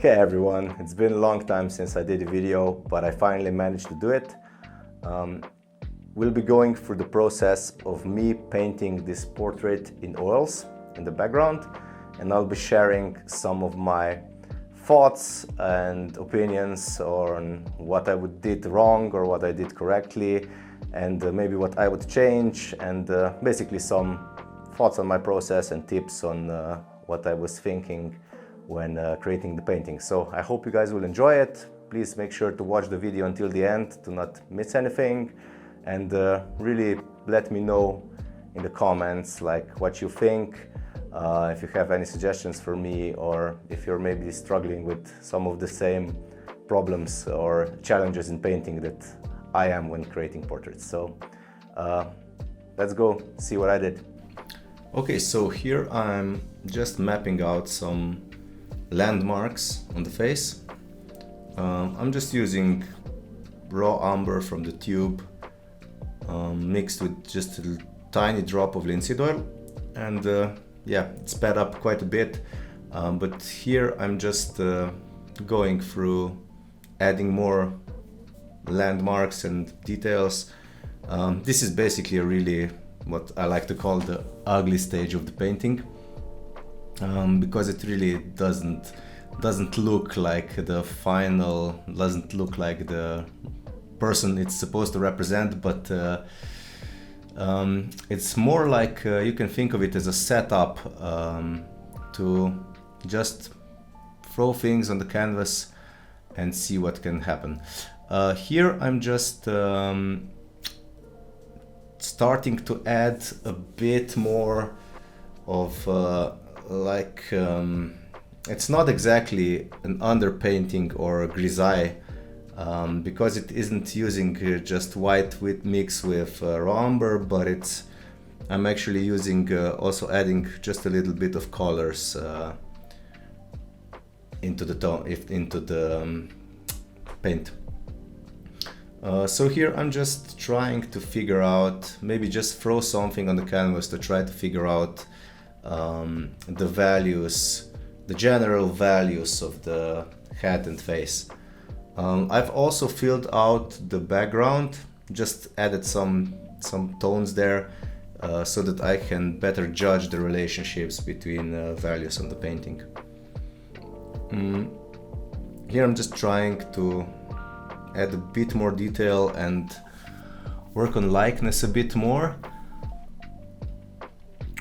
Hey everyone, it's been a long time since I did a video, but I finally managed to do it. We'll be going through the process of me painting this portrait in oils in the background, and I'll be sharing some of my thoughts and opinions on what I did wrong or what I did correctly, and maybe what I would change, and basically some thoughts on my process and tips on what I was thinking when creating the painting. So I hope you guys will enjoy it. Please make sure to watch the video until the end to not miss anything, and really let me know in the comments like what you think, if you have any suggestions for me, or if you're maybe struggling with some of the same problems or challenges in painting that I am when creating portraits. So let's go see what I did. Okay, so here I'm just mapping out some landmarks on the face. I'm just using raw umber from the tube, mixed with just a tiny drop of linseed oil, and yeah, it sped up quite a bit, but here I'm just going through adding more landmarks and details. This is basically really what I like to call the ugly stage of the painting, because it really doesn't look like the final, doesn't look like the person it's supposed to represent, but it's more like you can think of it as a setup to just throw things on the canvas and see what can happen. Here I'm just starting to add a bit more of it's not exactly an underpainting or a grisaille, because it isn't using just white with mix with raw umber, but I'm actually using also adding just a little bit of colors into the paint. So here I'm just trying to figure out, maybe just throw something on the canvas to try to figure out the values, the general values of the head and face. I've also filled out the background, just added some tones there, so that I can better judge the relationships between values on the painting. Here I'm just trying to add a bit more detail and work on likeness a bit more.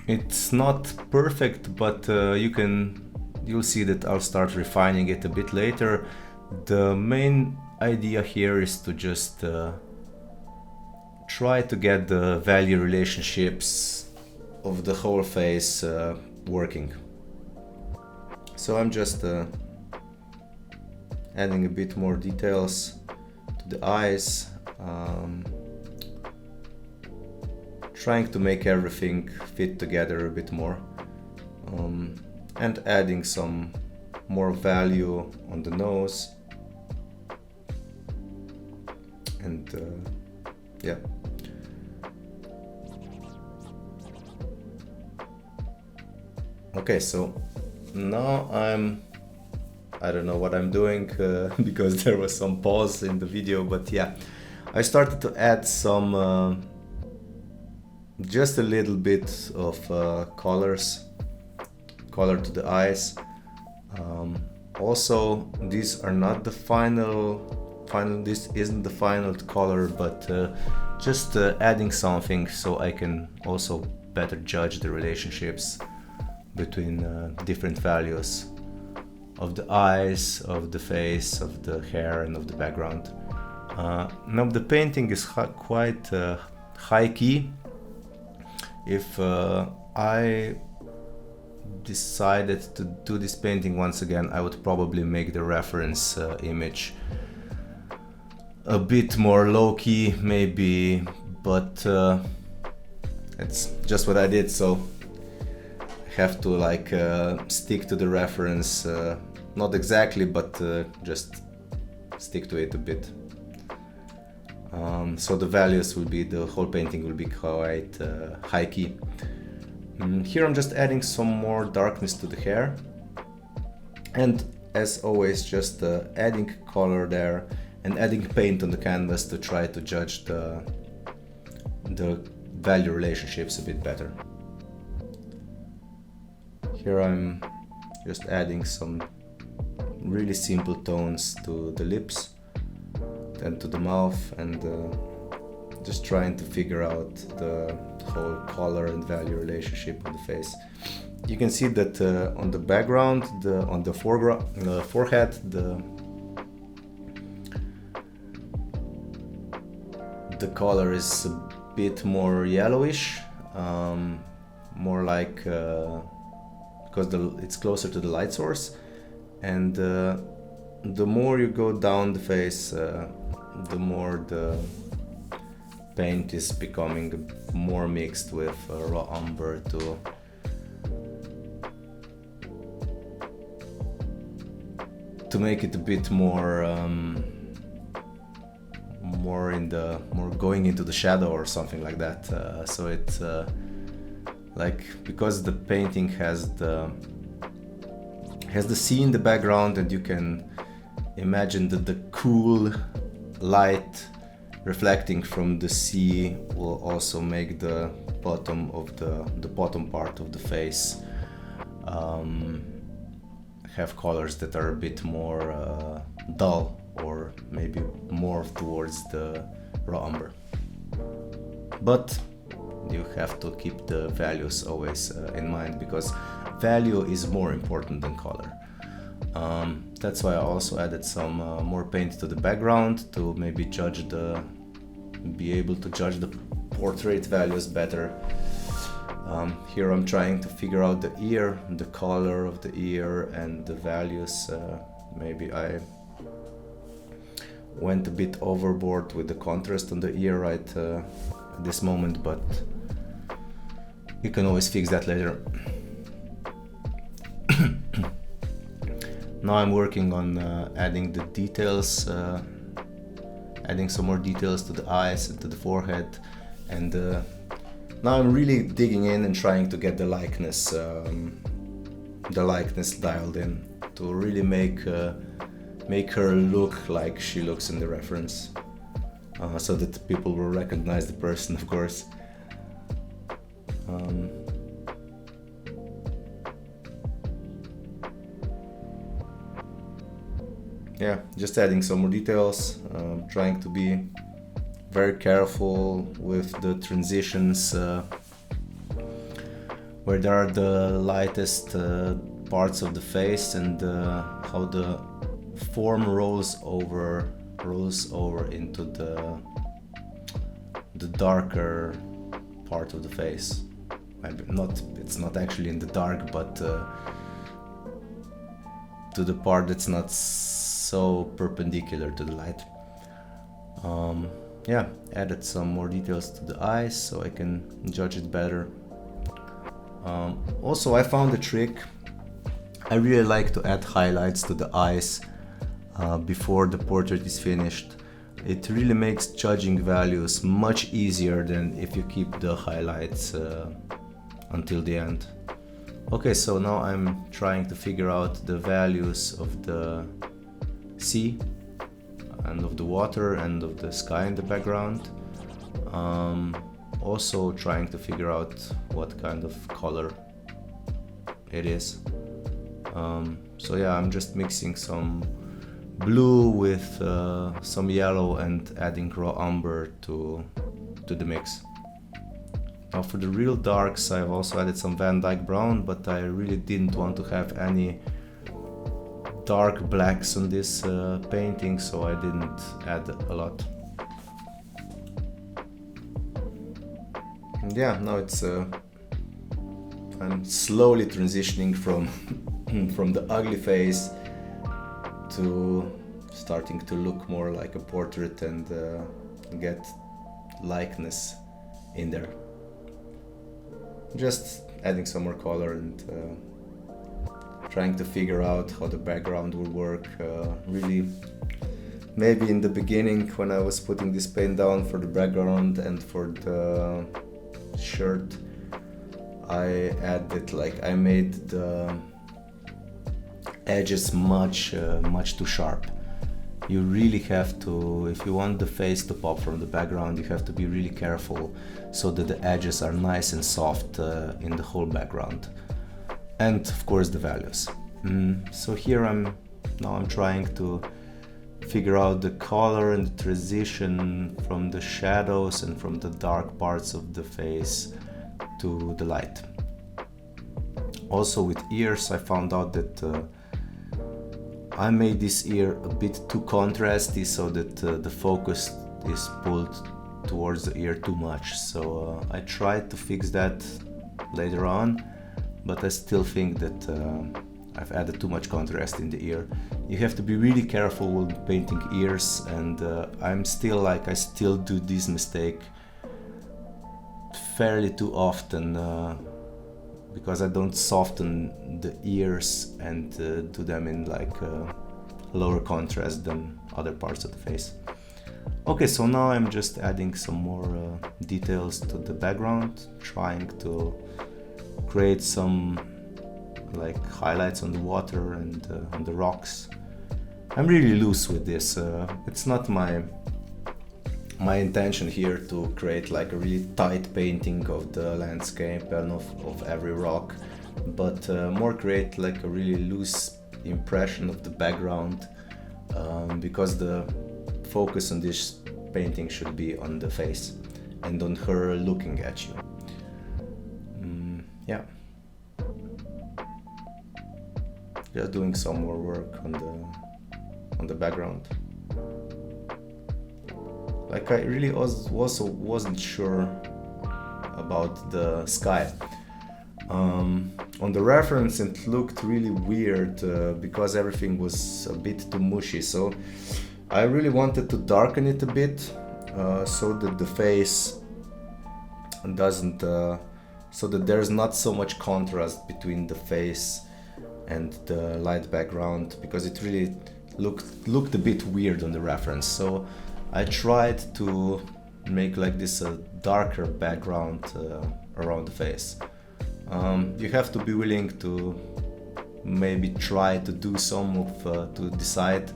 It's not perfect, but you'll see that I'll start refining it a bit later. The main idea here is to just try to get the value relationships of the whole face working. So I'm just adding a bit more details to the eyes, trying to make everything fit together a bit more, and adding some more value on the nose, and yeah. Okay, so now I don't know what I'm doing because there was some pause in the video, but yeah, I started to add some just a little bit of color to the eyes. Also, these are not the final, this isn't the final color, but just adding something so I can also better judge the relationships between different values of the eyes, of the face, of the hair, and of the background. Now the painting is quite high key. If I decided to do this painting once again, I would probably make the reference image a bit more low-key maybe, but it's just what I did, so I have to like stick to the reference, not exactly, but just stick to it a bit. So the values will be, the whole painting will be quite high key. Here I'm just adding some more darkness to the hair, and as always, just adding color there and adding paint on the canvas to try to judge the value relationships a bit better. Here I'm just adding some really simple tones to the lips and to the mouth, and just trying to figure out the whole color and value relationship on the face. You can see that on the background, on the forehead, the color is a bit more yellowish, more like because it's closer to the light source, and the more you go down the face, the more the paint is becoming more mixed with raw umber to make it a bit more going into the shadow or something like that. So it's like, because the painting has the sea in the background, and you can imagine that the cool light reflecting from the sea will also make the bottom of the bottom part of the face have colors that are a bit more dull, or maybe more towards the raw umber. But you have to keep the values always in mind, because value is more important than color. That's why I also added some more paint to the background to maybe be able to judge the portrait values better. Here I'm trying to figure out the ear, the color of the ear and the values. Maybe I went a bit overboard with the contrast on the ear right at this moment, but you can always fix that later. Now I'm working on adding the details, adding some more details to the eyes and to the forehead, and now I'm really digging in and trying to get the likeness dialed in to really make her look like she looks in the reference, so that people will recognize the person, of course. Yeah, just adding some more details, trying to be very careful with the transitions where there are the lightest parts of the face, and how the form rolls over into the darker part of the face. Maybe it's not actually in the dark, but to the part that's not so perpendicular to the light. Yeah, added some more details to the eyes so I can judge it better. Also, I found a trick. I really like to add highlights to the eyes before the portrait is finished. It really makes judging values much easier than if you keep the highlights until the end. Okay, so now I'm trying to figure out the values of the sea and of the water and of the sky in the background. Also trying to figure out what kind of color it is. So yeah, I'm just mixing some blue with some yellow and adding raw umber to the mix. Now for the real darks, I've also added some Van Dyke brown, but I really didn't want to have any dark blacks on this painting, so I didn't add a lot. And yeah, now it's I'm slowly transitioning from from the ugly face to starting to look more like a portrait and get likeness in there. Just adding some more color and trying to figure out how the background will work. Really, maybe in the beginning when I was putting this paint down for the background and for the shirt, I added, like, I made the edges much too sharp. You really have to, if you want the face to pop from the background, you have to be really careful so that the edges are nice and soft in the whole background. And of course the values. So here I'm trying to figure out the color and the transition from the shadows and from the dark parts of the face to the light. Also with ears, I found out that I made this ear a bit too contrasty, so that the focus is pulled towards the ear too much. So I tried to fix that later on, but I still think that I've added too much contrast in the ear. You have to be really careful when painting ears, and I still do this mistake fairly too often because I don't soften the ears and do them in lower contrast than other parts of the face. Okay, so now I'm just adding some more details to the background, trying to create some highlights on the water and on the rocks. I'm really loose with this. It's not my intention here to create a really tight painting of the landscape and of every rock, but more create a really loose impression of the background, because the focus on this painting should be on the face and on her looking at you. Yeah. Just doing some more work on the background. I really also wasn't sure about the sky. On the reference it looked really weird because everything was a bit too mushy, so I really wanted to darken it a bit so that the face doesn't so that there's not so much contrast between the face and the light background, because it really looked a bit weird on the reference. So I tried to make this a darker background around the face. You have to be willing to maybe try to do to decide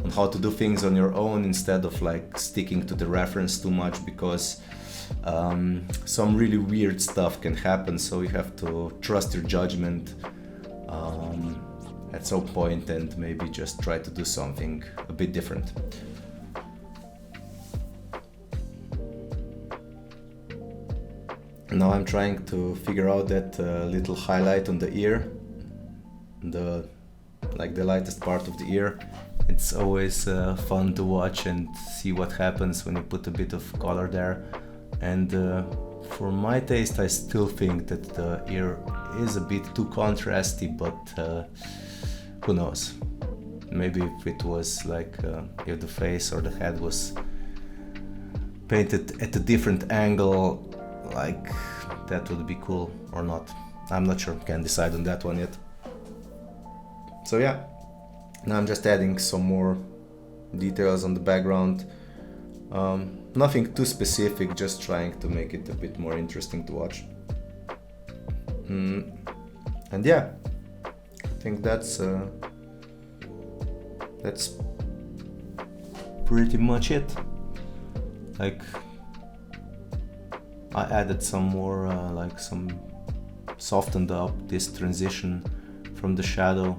on how to do things on your own instead of sticking to the reference too much, because some really weird stuff can happen, so you have to trust your judgment at some point and maybe just try to do something a bit different. Now I'm trying to figure out that little highlight on the ear, the lightest part of the ear. It's always fun to watch and see what happens when you put a bit of color there. And for my taste, I still think that the ear is a bit too contrasty, but who knows? Maybe if it was if the face or the head was painted at a different angle, that would be cool or not. I'm not sure, can't decide on that one yet. So yeah, now I'm just adding some more details on the background. Nothing too specific, just trying to make it a bit more interesting to watch. And yeah, I think that's pretty much it. I added some more, softened up this transition from the shadow